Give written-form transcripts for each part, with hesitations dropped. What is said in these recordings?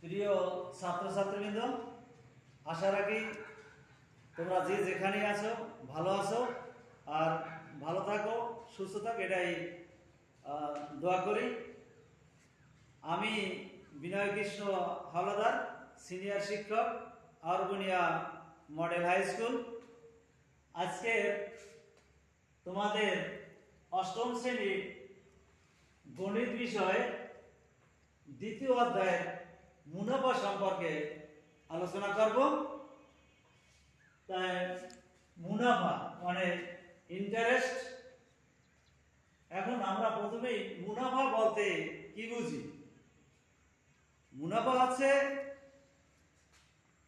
প্রিয় ছাত্রছাত্রীবৃন্দ, আশা রাখি তোমরা যে যেখানে আছো ভালো আছো আর ভালো থাকো, সুস্থ থাকো, এটাই দোয়া করি। আমি বিনয় কৃষ্ণ হাওলাদার, সিনিয়র শিক্ষক, আরবুনিয়া মডেল হাই স্কুল। আজকে তোমাদের অষ্টম শ্রেণীর গণিত বিষয়ে দ্বিতীয় অধ্যায়ের মুনাফা সম্পর্কে আলোচনা করব। তাই মুনাফা মানে ইন্টারেস্ট। এখন আমরা প্রথমেই মুনাফা বলতে কি বুঝি? মুনাফা হচ্ছে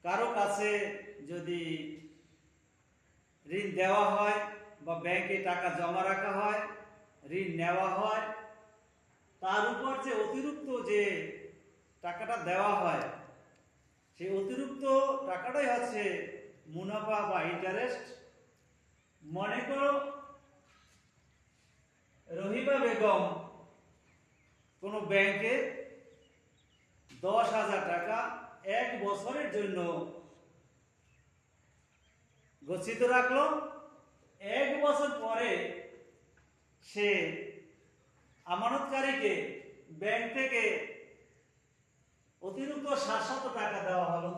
কারো কাছে যদি ঋণ দেওয়া হয় বা ব্যাংকে টাকা জমা রাখা হয়, ঋণ নেওয়া হয়, তার উপর যে অতিরিক্ত যে টাকাটা দেওয়া হয়, সেই অতিরিক্ত টাকাটাই হচ্ছে মুনাফা বা ইন্টারেস্ট। মনে করো রহিমা বেগম কোনো ব্যাংকে 10,000 টাকা 1 বছরের জন্য গচ্ছিত রাখলো। 1 বছর পরে সে আমানতকারীকে ব্যাংক থেকে অতিরিক্ত 700 টাকা দেওয়া হলো,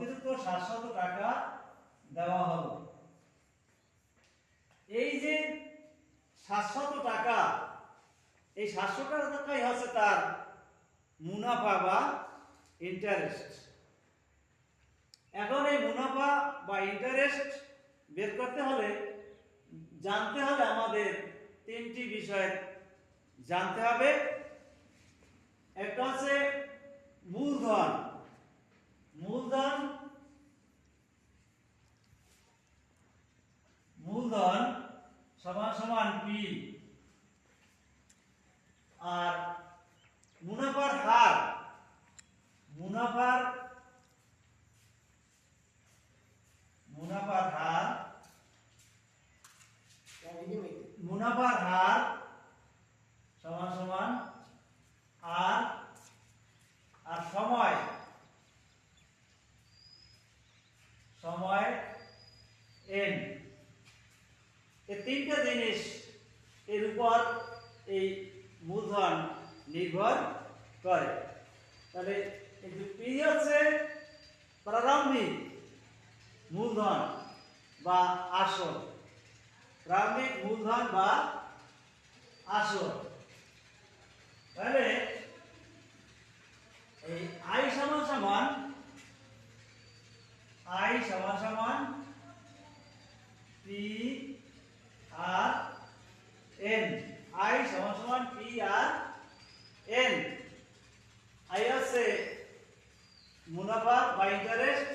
এই যে 700 টাকা, এই 700 টাকাই হচ্ছে তার মুনাফা বা ইন্টারেস্ট। এখন এই মুনাফা বা ইন্টারেস্ট বের করতে হলে, জানতে হলে আমাদের 3টি বিষয় জানতে হবে। একটা হচ্ছে মূলধন। মূলধন সমান সমান পি, আর মুনাফার হার, মুনাফার হার সমান সমান আর সময় এন। এই 3টা জিনিস এর উপর এই মূলধন নির্ভর করে। তাহলে এই পি হচ্ছে প্রারম্ভিক মূলধন বা আসল, প্রারম্ভিক মূলধন বা আসল। তাহলে এই আই সমান সমান পি আর এন। আই সমান সমান পি আর এন। আই আছে মুনাফা বা ইন্টারেস্ট,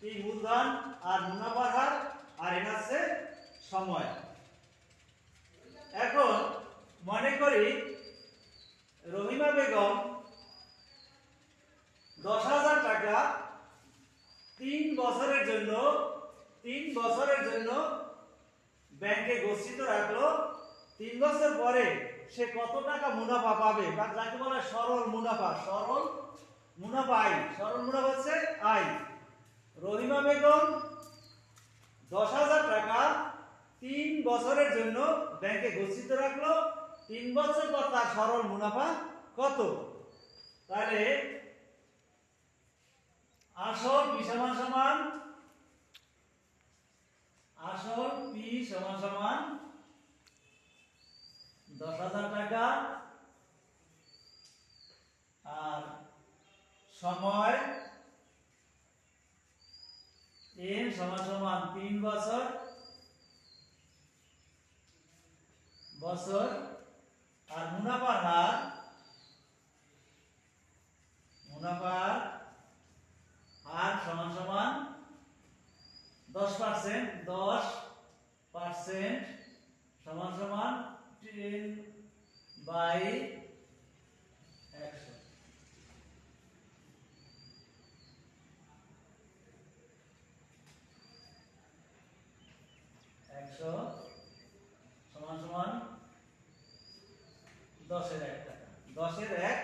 পি মূলধন আর মুনাফার হার, আর এন আছে সময়। এখন মনে করি রহিমা বেগম 10,000 টাকা 3 বছরের জন্য ব্যাংকে গচ্ছিত রাখলো। 3 বছর পরে সে কত টাকা মুনাফা পাবে, বা যাকে বলে সরল মুনাফা। আই, সরল মুনাফা হচ্ছে আই। রহিমা বেগম 10,000 টাকা 3 বছরের জন্য ব্যাংকে গচ্ছিত রাখলো। 3 বছর পর তার সরল মুনাফা কত? তাহলে আসল পি সমান সমান 10,000 টাকা, আর সময় এন সমান সমান 3 বছর, আর মুনাফার হার সমান সমান 10%। 10% সমান সমান 10/100। সমান সমান 10 এর 1 টাকা। 10 এর 1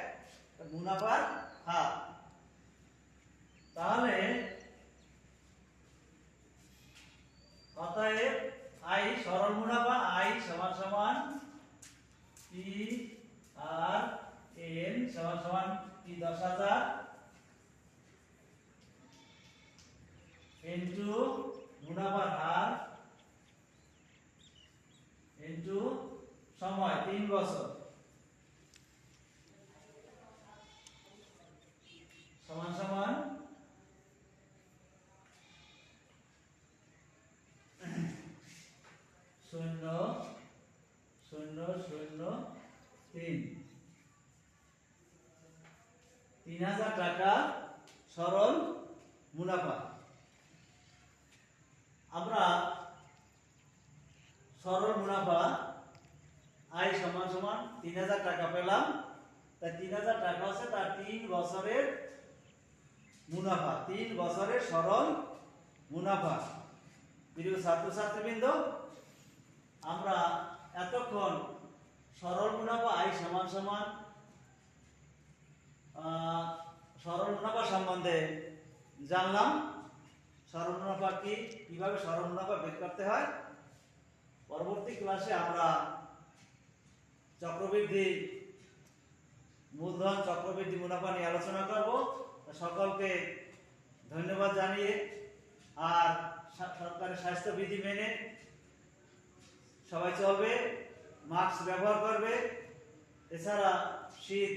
মুনাফার হার। ইনটু মুনাফার হার ইনটু সময় 3 বছর সমান সমান 3000 টাকা সরল মুনাফা। আমরা সরল মুনাফা আয় সমান সমান 3000 টাকা পেলাম। তাই 3000 টাকা হচ্ছে তার 3 বছরের মুনাফা, 3 বছরের সরল মুনাফা। প্রিয় ছাত্রছাত্রীবৃন্দ, আমরা এতক্ষণ সরল মুনাফা আয় সমান সমান সরল মুনাফা সম্বন্ধে জানলাম। সরল মুনাফা কি, কিভাবে সরল মুনাফা বের করতে হয়। পরবর্তী ক্লাসে আমরা চক্রবৃদ্ধি মূলধন, চক্রবৃদ্ধি মুনাফা নিয়ে আলোচনা করব। সকলকে ধন্যবাদ জানিয়ে আর সরকারের স্বাস্থ্যবিধি মেনে সবাই চলবে, মাস্ক ব্যবহার করবে। এছাড়া শীত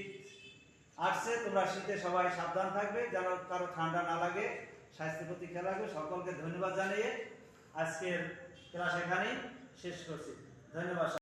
আসছে, তোমরা শীতে সবাই সাবধান থাকবে যেন কারো ঠান্ডা না লাগে, স্বাস্থ্যের প্রতি খেয়াল রাখবে। সকলকে ধন্যবাদ জানিয়ে আজকের ক্লাস এখানেই শেষ করছি। ধন্যবাদ।